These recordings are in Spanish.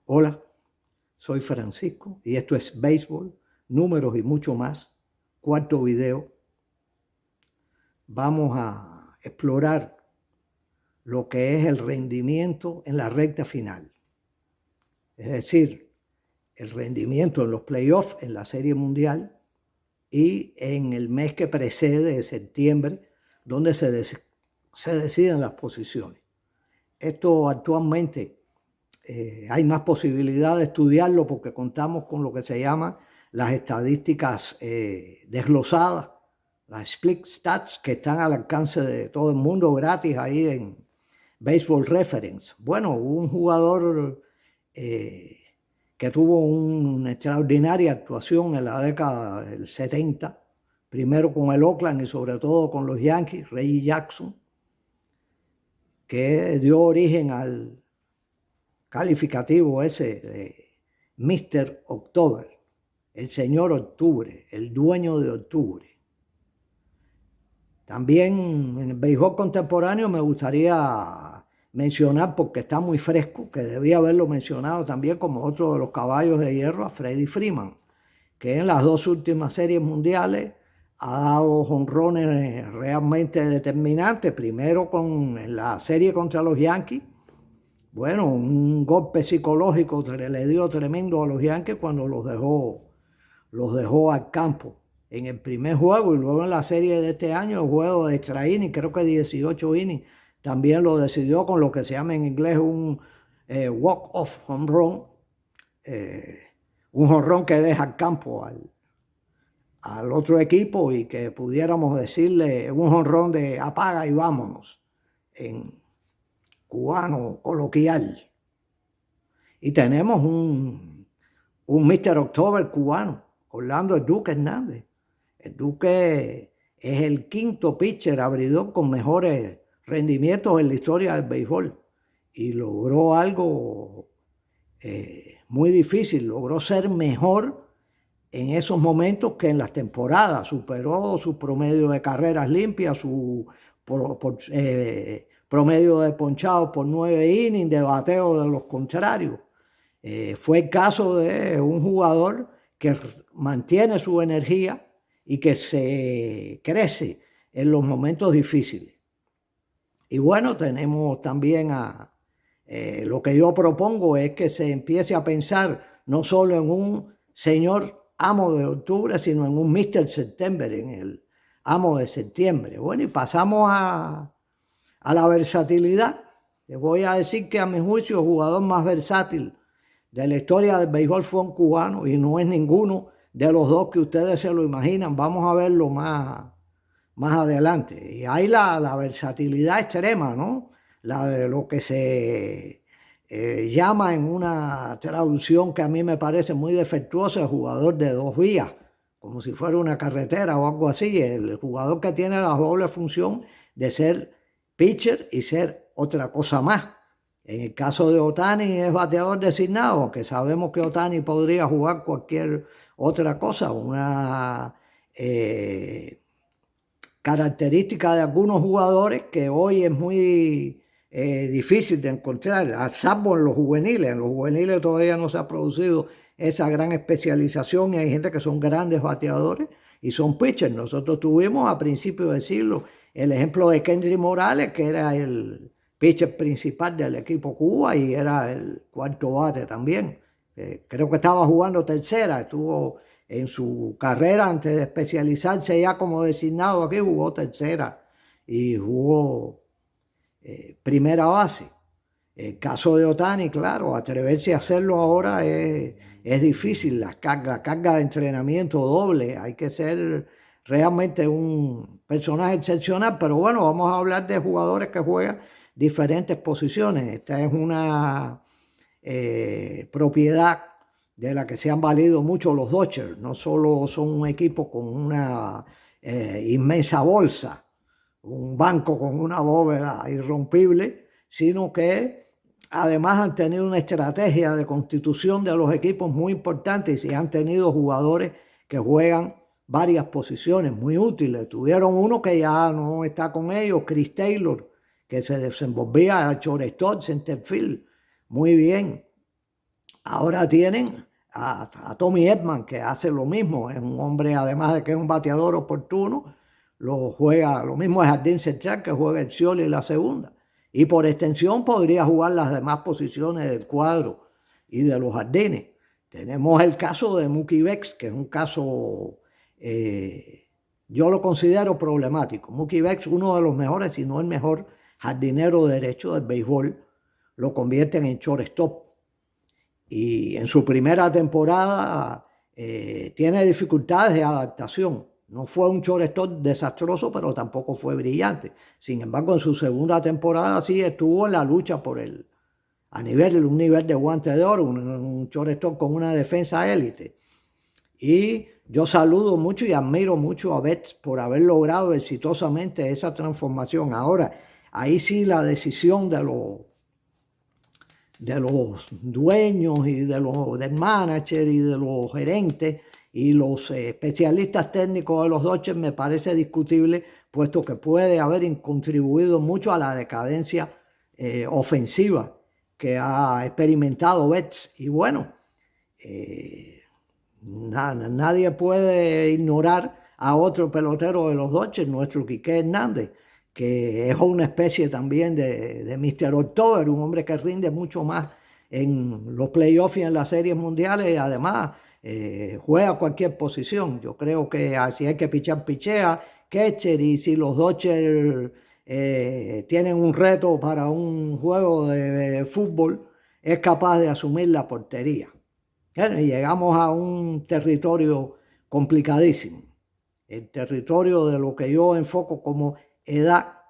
Hola, soy Francisco y esto es Béisbol, Números y mucho más. Cuarto video. Vamos a explorar lo que es el rendimiento en la recta final. Es decir, el rendimiento en los playoffs en la Serie Mundial y en el mes que precede, septiembre, donde se deciden las posiciones. Esto actualmente hay más posibilidad de estudiarlo porque contamos con lo que se llama las estadísticas desglosadas, las split stats que están al alcance de todo el mundo gratis ahí en Baseball Reference. Bueno, hubo un jugador que tuvo una extraordinaria actuación en la década del 70, primero con el Oakland y sobre todo con los Yankees, Reggie Jackson, que dio origen al calificativo ese de Mr. October, el señor Octubre, el dueño de octubre. También en el béisbol contemporáneo me gustaría mencionar, porque está muy fresco, que debía haberlo mencionado también como otro de los caballos de hierro, a Freddie Freeman, que en las dos últimas series mundiales ha dado jonrones realmente determinantes, primero en la serie contra los Yankees. Bueno, un golpe psicológico le dio tremendo a los Yankees cuando los dejó al campo en el primer juego, y luego en la serie de este año, el juego de extra inning, creo que 18 innings, también lo decidió con lo que se llama en inglés un walk-off home run, un jonrón que deja al campo al otro equipo y que pudiéramos decirle un jonrón de apaga y vámonos en cubano coloquial. Y tenemos un Mr. October cubano, Orlando El Duque Hernández. El Duque es el quinto pitcher abridor con mejores rendimientos en la historia del béisbol y logró algo muy difícil, logró ser mejor en esos momentos que en las temporadas. Superó su promedio de carreras limpias, su promedio de ponchados por 9 innings, de bateo de los contrarios. Fue el caso de un jugador que mantiene su energía y que se crece en los momentos difíciles. Y bueno, tenemos también lo que yo propongo es que se empiece a pensar no solo en un señor amo de octubre, sino en un Mr. September, en el amo de septiembre. Bueno, y pasamos a la versatilidad. Les voy a decir que a mi juicio el jugador más versátil de la historia del béisbol fue un cubano y no es ninguno de los dos que ustedes se lo imaginan. Vamos a verlo más adelante. Y hay la versatilidad extrema, ¿no? La de lo que se llama en una traducción que a mí me parece muy defectuosa, el jugador de dos vías, como si fuera una carretera o algo así. El jugador que tiene la doble función de ser pitcher y ser otra cosa más. En el caso de Ohtani es bateador designado, aunque sabemos que Ohtani podría jugar cualquier otra cosa. Una característica de algunos jugadores que hoy es muy difícil de encontrar, salvo en los juveniles. En los juveniles todavía no se ha producido esa gran especialización y hay gente que son grandes bateadores y son pitchers. Nosotros tuvimos a principios del siglo el ejemplo de Kendry Morales, que era el pitcher principal del equipo Cuba y era el cuarto bate también. Creo que estaba jugando tercera, estuvo en su carrera antes de especializarse ya como designado aquí, jugó tercera y jugó primera base. El caso de Ohtani, claro, atreverse a hacerlo ahora es difícil, la carga de entrenamiento doble, hay que ser realmente un personaje excepcional, pero bueno, vamos a hablar de jugadores que juegan diferentes posiciones. Esta es una propiedad de la que se han valido mucho los Dodgers. No solo son un equipo con una inmensa bolsa, un banco con una bóveda irrompible, sino que además han tenido una estrategia de constitución de los equipos muy importante y han tenido jugadores que juegan varias posiciones muy útiles. Tuvieron uno que ya no está con ellos, Chris Taylor, que se desenvolvía a shortstop, center field, muy bien. Ahora tienen a Tommy Edman, que hace lo mismo, es un hombre, además de que es un bateador oportuno, lo juega, lo mismo es Jardín Central, que juega el Scioli y la segunda. Y por extensión podría jugar las demás posiciones del cuadro y de los jardines. Tenemos el caso de Mookie Betts, que es un caso, yo lo considero problemático. Mookie Betts, uno de los mejores, si no el mejor jardinero derecho del béisbol, lo convierten en shortstop. Y en su primera temporada tiene dificultades de adaptación. No fue un shortstop desastroso, pero tampoco fue brillante. Sin embargo, en su segunda temporada sí estuvo en la lucha por un nivel de guante de oro, un shortstop con una defensa élite. Y yo saludo mucho y admiro mucho a Betts por haber logrado exitosamente esa transformación. Ahora, ahí sí la decisión de los dueños y del manager y de los gerentes y los especialistas técnicos de los Dodgers me parece discutible, puesto que puede haber contribuido mucho a la decadencia ofensiva que ha experimentado Betts. Y bueno, nadie puede ignorar a otro pelotero de los Dodgers, nuestro Quique Hernández, que es una especie también de Mr. October, un hombre que rinde mucho más en los playoffs y en las series mundiales y además juega cualquier posición. Yo creo que si hay que pichar, pichea, catcher, y si los Dodgers tienen un reto para un juego de fútbol, es capaz de asumir la portería. Y llegamos a un territorio complicadísimo, el territorio de lo que yo enfoco como edad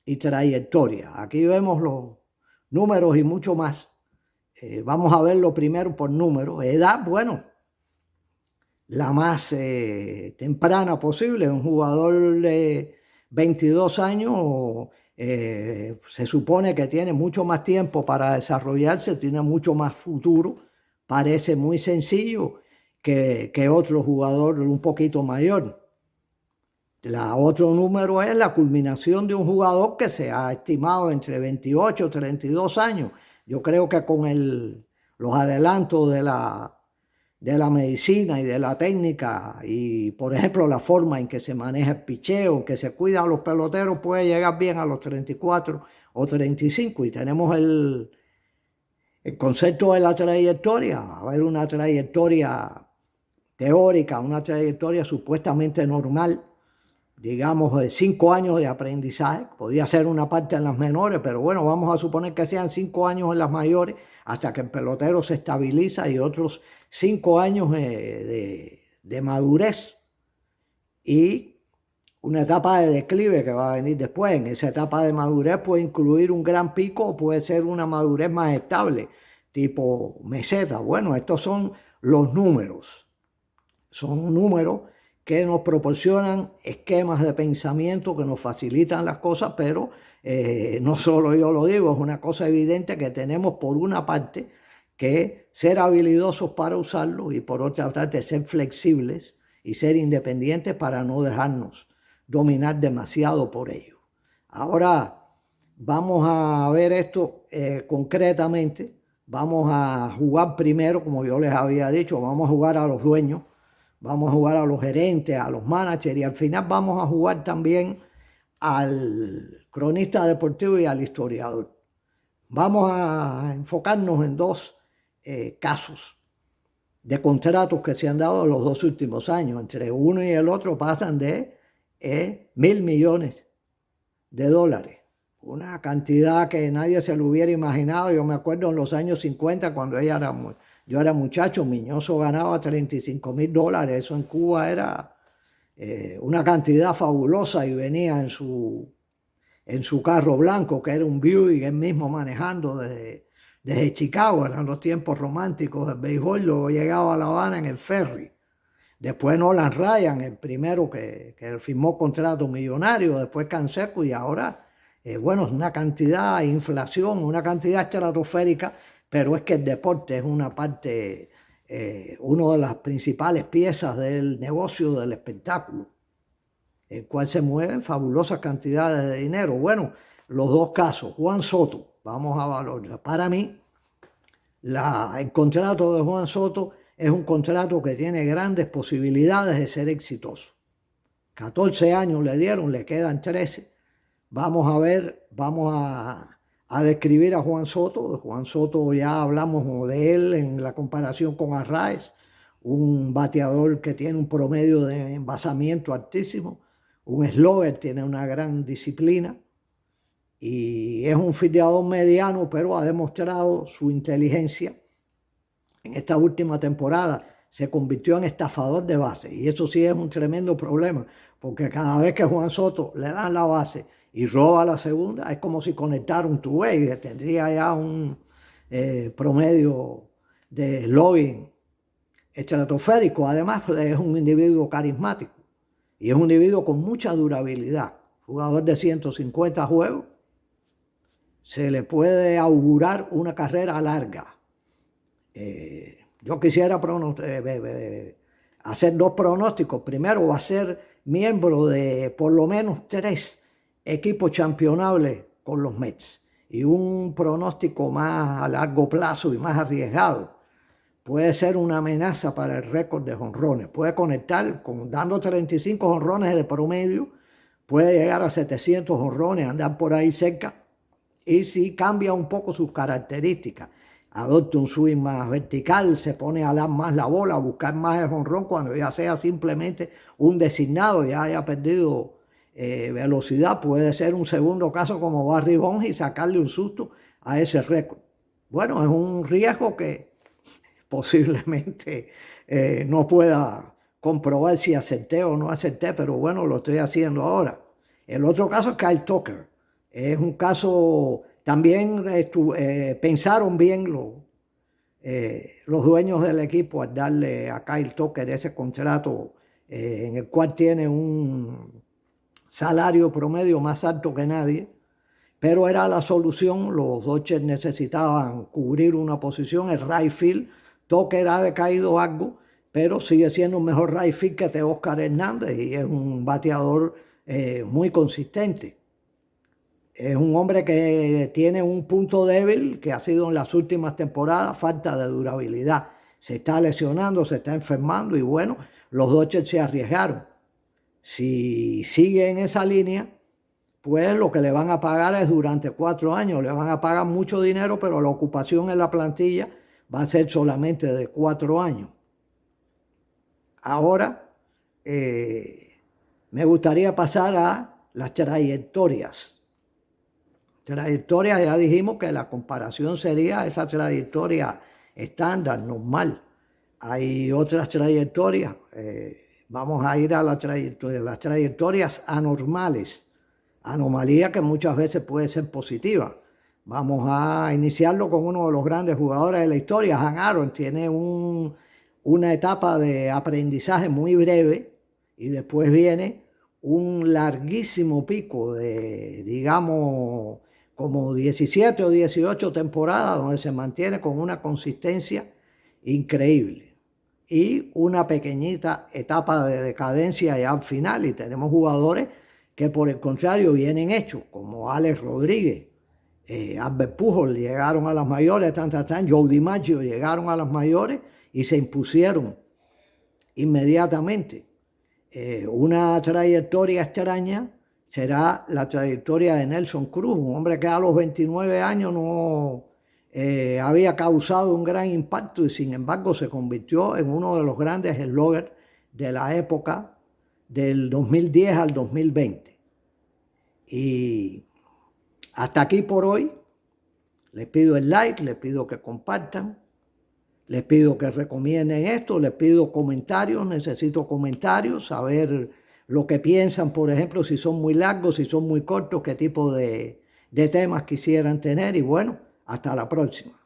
y trayectoria. Aquí vemos los números y mucho más. Vamos a verlo primero por números. Edad, bueno, la más temprana posible. Un jugador de 22 años se supone que tiene mucho más tiempo para desarrollarse, tiene mucho más futuro. Parece muy sencillo que otro jugador un poquito mayor. Otro número es la culminación de un jugador que se ha estimado entre 28 y 32 años. Yo creo que con los adelantos de la medicina y de la técnica y, por ejemplo, la forma en que se maneja el picheo, que se cuida a los peloteros, puede llegar bien a los 34 o 35. Y tenemos el concepto de la trayectoria. Va a haber una trayectoria teórica, una trayectoria supuestamente normal, digamos, de 5 años de aprendizaje. Podía ser una parte en las menores, pero bueno, vamos a suponer que sean 5 años en las mayores hasta que el pelotero se estabiliza y otros 5 años de madurez y una etapa de declive que va a venir después. En esa etapa de madurez puede incluir un gran pico o puede ser una madurez más estable, tipo meseta. Bueno, estos son los números. Son números que nos proporcionan esquemas de pensamiento que nos facilitan las cosas, pero no solo yo lo digo, es una cosa evidente que tenemos por una parte que ser habilidosos para usarlo y por otra parte ser flexibles y ser independientes para no dejarnos dominar demasiado por ello. Ahora vamos a ver esto concretamente. Vamos a jugar primero, como yo les había dicho, vamos a jugar a los dueños, vamos a jugar a los gerentes, a los managers y al final vamos a jugar también al cronista deportivo y al historiador. Vamos a enfocarnos en dos casos de contratos que se han dado en los 2 últimos años. Entre uno y el otro pasan de 1.000 millones de dólares. Una cantidad que nadie se lo hubiera imaginado. Yo me acuerdo en los años 50 cuando yo era muchacho, Miñoso ganaba $35.000. Eso en Cuba era una cantidad fabulosa y venía en su carro blanco, que era un Buick, él mismo manejando desde Chicago. Eran los tiempos románticos del béisbol. Luego llegaba a La Habana en el ferry. Después Nolan Ryan, el primero que firmó contrato millonario, después Canseco y ahora, bueno, es una cantidad, inflación, una cantidad estratosférica, pero es que el deporte es una parte, una de las principales piezas del negocio del espectáculo, el cual se mueven fabulosas cantidades de dinero. Bueno, los dos casos, Juan Soto, vamos a valorar. Para mí, El contrato de Juan Soto es un contrato que tiene grandes posibilidades de ser exitoso. 14 años le dieron, le quedan 13. Vamos a ver, vamos a describir a Juan Soto. Juan Soto ya hablamos de él en la comparación con Arraez, un bateador que tiene un promedio de envasamiento altísimo, un slugger, tiene una gran disciplina y es un fildeador mediano, pero ha demostrado su inteligencia. En esta última temporada se convirtió en estafador de base y eso sí es un tremendo problema, porque cada vez que Juan Soto le dan la base y roba la segunda, es como si conectara un two-way, tendría ya un promedio de logging estratosférico. Además, es un individuo carismático y es un individuo con mucha durabilidad. Jugador de 150 juegos, se le puede augurar una carrera larga. Yo quisiera hacer dos pronósticos. Primero, va a ser miembro de por lo menos 3 equipos championables con los Mets. Y un pronóstico más a largo plazo y más arriesgado. Puede ser una amenaza para el récord de jonrones. Puede conectar, dando 35 jonrones de promedio, puede llegar a 700 jonrones, andar por ahí cerca. Y si cambia un poco sus características, adopta un swing más vertical, se pone a alar más la bola, a buscar más el jonrón cuando ya sea simplemente un designado, ya haya perdido velocidad, puede ser un segundo caso como Barry Bonds y sacarle un susto a ese récord. Bueno, es un riesgo que posiblemente no pueda comprobar si acerté o no acerté, pero bueno, lo estoy haciendo ahora. El otro caso es Kyle Tucker. Es un caso, también pensaron bien los dueños del equipo al darle a Kyle Tucker ese contrato en el cual tiene un salario promedio más alto que nadie, pero era la solución. Los Dodgers necesitaban cubrir una posición, el right field. Tucker ha decaído algo, pero sigue siendo un mejor right field que Teóscar Hernández y es un bateador muy consistente. Es un hombre que tiene un punto débil que ha sido en las últimas temporadas falta de durabilidad. Se está lesionando, se está enfermando y bueno, los Dodgers se arriesgaron. Si sigue en esa línea, pues lo que le van a pagar es durante 4 años. Le van a pagar mucho dinero, pero la ocupación en la plantilla va a ser solamente de 4 años. Ahora, me gustaría pasar a las trayectorias. Trayectoria, ya dijimos que la comparación sería esa trayectoria estándar, normal. Hay otras trayectorias, vamos a ir a las trayectorias anormales, anomalía que muchas veces puede ser positiva. Vamos a iniciarlo con uno de los grandes jugadores de la historia, Han Aaron. Tiene una etapa de aprendizaje muy breve y después viene un larguísimo pico de, digamos, como 17 o 18 temporadas donde se mantiene con una consistencia increíble y una pequeñita etapa de decadencia ya al final, y tenemos jugadores que por el contrario vienen hechos como Alex Rodríguez, Albert Pujols llegaron a las mayores, Joe DiMaggio llegaron a las mayores y se impusieron inmediatamente. Una trayectoria extraña será la trayectoria de Nelson Cruz, un hombre que a los 29 años no había causado un gran impacto y sin embargo se convirtió en uno de los grandes sluggers de la época del 2010 al 2020. Y hasta aquí por hoy. Les pido el like, les pido que compartan, les pido que recomienden esto, les pido comentarios, necesito comentarios, saber lo que piensan, por ejemplo, si son muy largos, si son muy cortos, qué tipo de temas quisieran tener y bueno, hasta la próxima.